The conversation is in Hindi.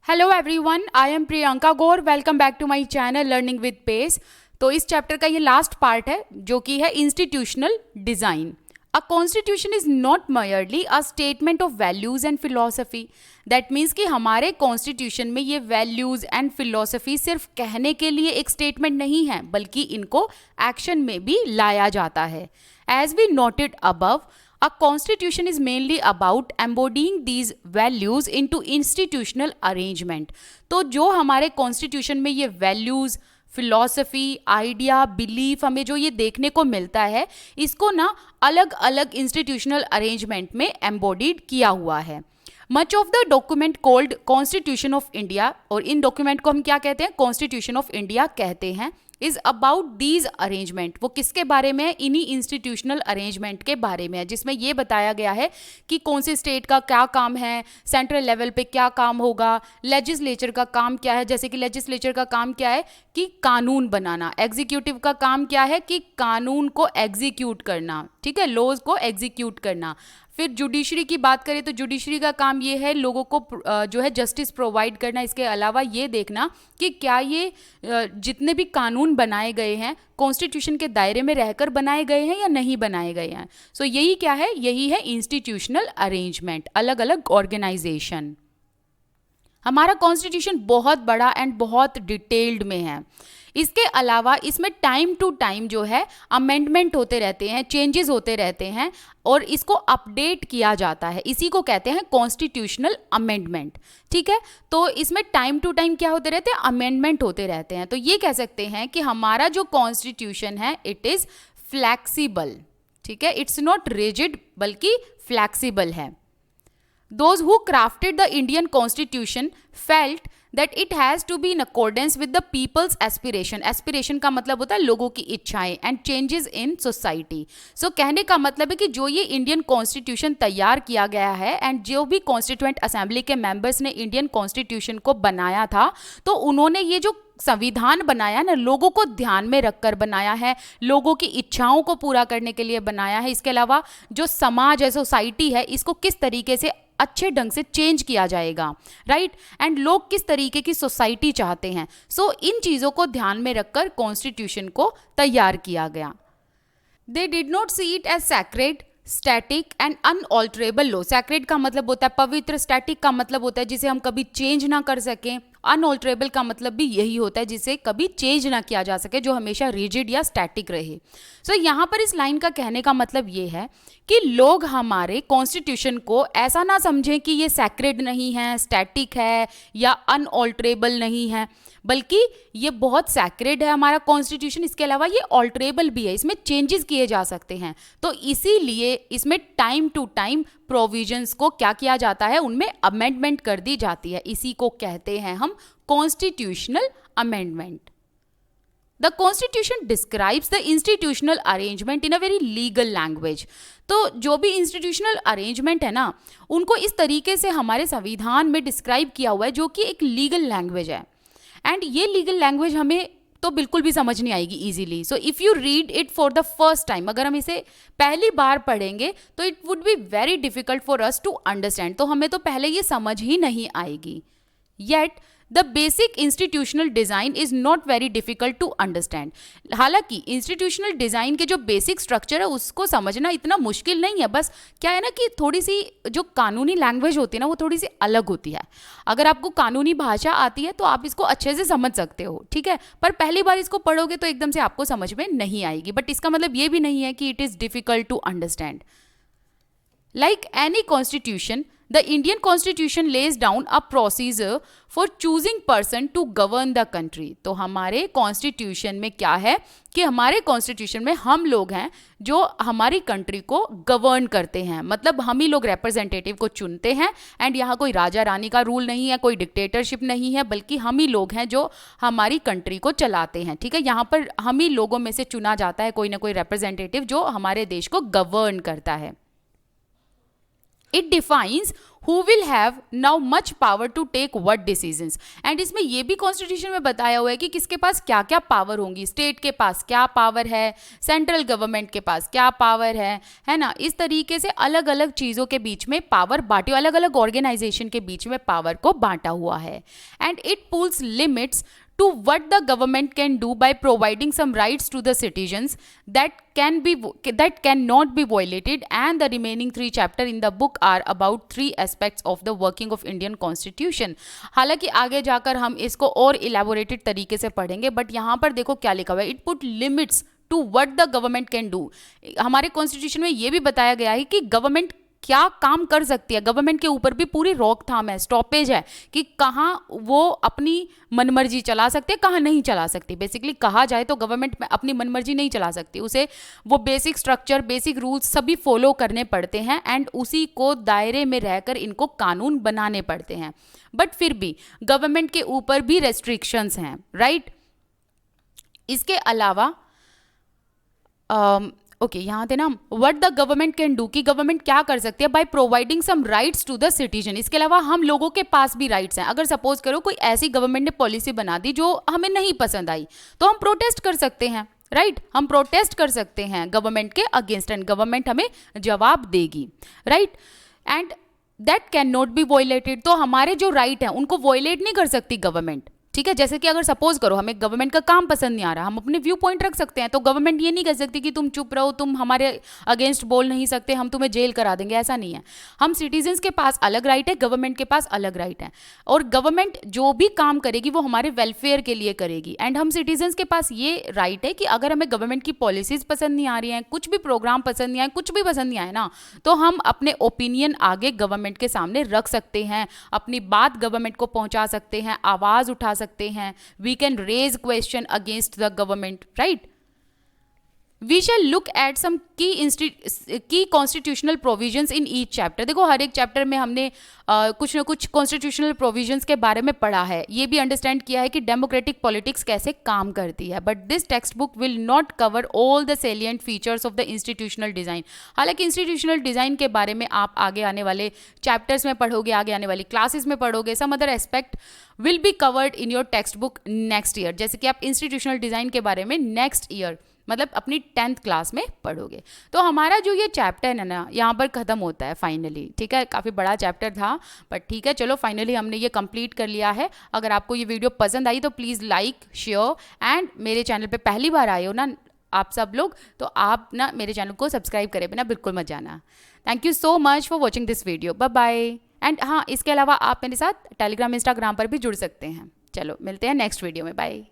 Hello everyone, I am Priyanka Gaur. Welcome back to my channel learning with pace. तो इस चैप्टर का ये लास्ट पार्ट है जो कि है institutional design. A constitution is not merely a statement of values and philosophy. That means कि हमारे कॉन्स्टिट्यूशन में ये वैल्यूज एंड फिलोसफी सिर्फ कहने के लिए एक स्टेटमेंट नहीं है, बल्कि इनको एक्शन में भी लाया जाता है। As we noted above, a constitution is mainly about embodying these values into institutional arrangement। तो जो हमारे कॉन्स्टिट्यूशन में ये वैल्यूज, फिलॉसफी, आइडिया, बिलीफ हमें जो ये देखने को मिलता है, इसको ना अलग अलग इंस्टीट्यूशनल अरेंजमेंट में एम्बॉडीड किया हुआ है। Much of the document called constitution of India, और इन डॉक्यूमेंट को हम क्या कहते हैं? कॉन्स्टिट्यूशन ऑफ इंडिया कहते हैं। Is about these arrangement. वो किसके बारे में है? इन्हीं इंस्टीट्यूशनल अरेंजमेंट के बारे में है, जिसमें ये बताया गया है कि कौन से स्टेट का क्या काम है, सेंट्रल लेवल पे क्या काम होगा, लेजिस्लेचर का काम क्या है। जैसे कि लेजिस्लेचर का काम क्या है कि कानून बनाना, एग्जीक्यूटिव का काम क्या है कि कानून को एग्जीक्यूट करना, ठीक है, लॉज को एग्जीक्यूट करना। फिर जुडिशरी की बात करें तो जुडिशरी का काम ये है लोगों को जो है जस्टिस प्रोवाइड करना। इसके अलावा ये देखना कि क्या ये जितने भी कानून बनाए गए हैं कॉन्स्टिट्यूशन के दायरे में रहकर बनाए गए हैं या नहीं बनाए गए हैं। सो यही क्या है? यही है इंस्टीट्यूशनल अरेंजमेंट, अलग अलग ऑर्गेनाइजेशन। हमारा कॉन्स्टिट्यूशन बहुत बड़ा एंड बहुत डिटेल्ड में है। इसके अलावा इसमें टाइम टू टाइम जो है अमेंडमेंट होते रहते हैं, चेंजेस होते रहते हैं और इसको अपडेट किया जाता है। इसी को कहते हैं कॉन्स्टिट्यूशनल अमेंडमेंट, ठीक है। तो इसमें टाइम टू टाइम क्या होते रहते हैं? अमेंडमेंट होते रहते हैं। तो ये कह सकते हैं कि हमारा जो कॉन्स्टिट्यूशन है इट इज फ्लैक्सीबल, ठीक है। इट्स नॉट रिजिड बल्कि फ्लैक्सीबल है। Those who crafted the Indian Constitution felt that it has to be in accordance with the people's aspiration। aspiration का मतलब होता है लोगों की इच्छाएं, and changes in society। so कहने का मतलब है कि जो ये इंडियन कॉन्स्टिट्यूशन तैयार किया गया है एंड जो भी कॉन्स्टिट्यूएंट असेंबली के मेंबर्स ने इंडियन कॉन्स्टिट्यूशन को बनाया था, तो उन्होंने ये जो संविधान बनाया ना, लोगों को ध्यान में रखकर बनाया है, लोगों की इच्छाओं को पूरा करने के लिए बनाया है। इसके अलावा जो समाज है, सोसाइटी है, इसको किस तरीके से अच्छे ढंग से चेंज किया जाएगा, राइट, एंड लोग किस तरीके की सोसाइटी चाहते हैं। सो इन चीज़ों को ध्यान में रखकर कॉन्स्टिट्यूशन को तैयार किया गया। They did not see it as sacred, static and unalterable law. Sacred का मतलब होता है पवित्र, स्टैटिक का मतलब होता है जिसे हम कभी चेंज ना कर सकें, अनऑल्टरेबल का मतलब भी यही होता है जिसे कभी चेंज ना किया जा सके, जो हमेशा रिजिड या स्टैटिक रहे। सो यहाँ पर इस लाइन का कहने का मतलब ये है कि लोग हमारे कॉन्स्टिट्यूशन को ऐसा ना समझें कि ये सैक्रेड नहीं है, स्टैटिक है या अनऑल्टरेबल नहीं है, बल्कि ये बहुत सैक्रेड है हमारा कॉन्स्टिट्यूशन। इसके अलावा ये ऑल्टरेबल भी है, इसमें चेंजेस किए जा सकते हैं। तो इसीलिए इसमें टाइम टू टाइम प्रोविजंस को क्या किया जाता है, उनमें अमेंडमेंट कर दी जाती है। इसी को कहते हैं हम constitutional amendment. The constitution describes the institutional arrangement in a very legal language. तो जो भी इंस्टीट्यूशनल अरेंजमेंट है ना, उनको इस तरीके से हमारे संविधान में डिस्क्राइब किया हुआ है जो कि एक लीगल लैंग्वेज है। एंड ये लीगल लैंग्वेज हमें तो बिल्कुल भी समझ नहीं आएगी easily. So if you read it for the first time, अगर हम इसे पहली बार पढ़ेंगे तो it would be very difficult for us to understand. तो हमें तो पहले ये समझ ही नहीं आएगी। Yet the basic institutional design is not very difficult to understand. हालांकि इंस्टीट्यूशनल डिज़ाइन के जो बेसिक स्ट्रक्चर है उसको समझना इतना मुश्किल नहीं है। बस क्या है ना कि थोड़ी सी जो कानूनी लैंग्वेज होती है ना, वो थोड़ी सी अलग होती है। अगर आपको कानूनी भाषा आती है तो आप इसको अच्छे से समझ सकते हो, ठीक है, पर पहली बार इसको पढ़ोगे तो एकदम से आपको समझ में नहीं आएगी। बट इसका मतलब ये भी नहीं है कि it is difficult to understand. Like any constitution, the Indian constitution lays down a procedure for choosing person to govern the country। तो हमारे कॉन्स्टिट्यूशन में क्या है कि हमारे कॉन्स्टिट्यूशन में हम लोग हैं जो हमारी कंट्री को गवर्न करते हैं। मतलब हम ही लोग रिप्रेजेंटेटिव को चुनते हैं। एंड यहाँ कोई राजा रानी का रूल नहीं है, कोई डिक्टेटरशिप नहीं है, बल्कि हम ही लोग हैं जो हमारी कंट्री को चलाते हैं, ठीक है। यहाँ पर हम ही लोगों में से चुना जाता है कोई ना कोई रिप्रेजेंटेटिव जो हमारे देश को गवर्न करता है। It defines who will have now much power to take what decisions। And इसमें ये भी कॉन्स्टिट्यूशन में बताया हुआ है कि किसके पास क्या क्या पावर होंगी, स्टेट के पास क्या पावर है, सेंट्रल गवर्नमेंट के पास क्या पावर है ना। इस तरीके से अलग अलग चीज़ों के बीच में पावर बांटी, अलग अलग ऑर्गेनाइजेशन के बीच में पावर को बांटा हुआ है। And it pools limits to what the government can do by providing some rights to the citizens that cannot be violated, and the remaining 3 chapter in the book are about 3 aspects of the working of Indian Constitution। हालांकि आगे जाकर हम इसको और इलेबोरेटेड तरीके से पढ़ेंगे, बट यहाँ पर देखो क्या लिखा हुआ है, it put limits to what the government can do. हमारे कॉन्स्टिट्यूशन में ये भी बताया गया है कि गवर्नमेंट क्या काम कर सकती है। गवर्नमेंट के ऊपर भी पूरी रोकथाम है, स्टॉपेज है कि कहाँ वो अपनी मनमर्जी चला सकती है, कहाँ नहीं चला सकती। बेसिकली कहा जाए तो गवर्नमेंट अपनी मनमर्जी नहीं चला सकती, उसे वो बेसिक स्ट्रक्चर, बेसिक रूल्स सभी फॉलो करने पड़ते हैं एंड उसी को दायरे में रहकर इनको कानून बनाने पड़ते हैं। बट फिर भी गवर्नमेंट के ऊपर भी रेस्ट्रिक्शंस हैं, राइट। इसके अलावा ओके यहाँ थे ना, what the government can do, कि गवर्नमेंट क्या कर सकती है by providing some rights to the citizen. इसके अलावा हम लोगों के पास भी राइट्स हैं। अगर सपोज करो कोई ऐसी गवर्नमेंट ने पॉलिसी बना दी जो हमें नहीं पसंद आई, तो हम प्रोटेस्ट कर सकते हैं, राइट। हम प्रोटेस्ट कर सकते हैं गवर्नमेंट के अगेंस्ट एंड गवर्नमेंट हमें जवाब देगी, right. And that can not be violated, तो हमारे जो राइट हैं उनको वॉयलेट नहीं कर सकती गवर्नमेंट, ठीक है। जैसे कि अगर सपोज करो हमें गवर्नमेंट का काम पसंद नहीं आ रहा, हम अपने व्यू पॉइंट रख सकते हैं, तो गवर्नमेंट ये नहीं कह सकती कि तुम चुप रहो, तुम हमारे अगेंस्ट बोल नहीं सकते, हम तुम्हें जेल करा देंगे, ऐसा नहीं है। हम सिटीजन्स के पास अलग राइट है, गवर्नमेंट के पास अलग राइट है, और गवर्नमेंट जो भी काम करेगी वो हमारे वेलफेयर के लिए करेगी। एंड हम सिटीजन्स के पास ये राइट है कि अगर हमें गवर्नमेंट की पॉलिसीज पसंद नहीं आ रही हैं, कुछ भी प्रोग्राम पसंद नहीं आए, कुछ भी पसंद नहीं आए ना, तो हम अपने ओपिनियन आगे गवर्नमेंट के सामने रख सकते हैं, अपनी बात गवर्नमेंट को पहुंचा सकते हैं, आवाज उठा सकते हैं। We can raise question against the government, right? We shall look at some key constitutional provisions in each chapter। देखो हर एक चैप्टर में हमने कुछ ना कुछ कॉन्स्टिट्यूशनल प्रोविजंस के बारे में पढ़ा है, ये भी अंडरस्टैंड किया है कि डेमोक्रेटिक पॉलिटिक्स कैसे काम करती है। But this text book will not cover all the salient features of the institutional design. हालांकि इंस्टीट्यूशनल डिज़ाइन के बारे में आप आगे आने वाले चैप्टर्स में पढ़ोगे, आगे आने वाली क्लासेस में पढ़ोगे। Some other aspect will be covered in your text book next year, जैसे कि आप इंस्टीट्यूशनल डिज़ाइन के बारे में नेक्स्ट ईयर मतलब अपनी 10th क्लास में पढ़ोगे। तो हमारा जो ये चैप्टर है ना यहाँ पर ख़त्म होता है फाइनली, ठीक है। काफ़ी बड़ा चैप्टर था बट ठीक है, चलो फाइनली हमने ये कंप्लीट कर लिया है। अगर आपको ये वीडियो पसंद आई तो प्लीज़ लाइक, शेयर एंड मेरे चैनल पे पहली बार आए हो ना आप सब लोग, तो आप ना मेरे चैनल को सब्सक्राइब करे बिना बिल्कुल मत जाना। Thank you so much for watching this video, bye bye. And हाँ, इसके अलावा आप मेरे साथ टेलीग्राम, इंस्टाग्राम पर भी जुड़ सकते हैं। चलो मिलते हैं नेक्स्ट वीडियो में, बाय।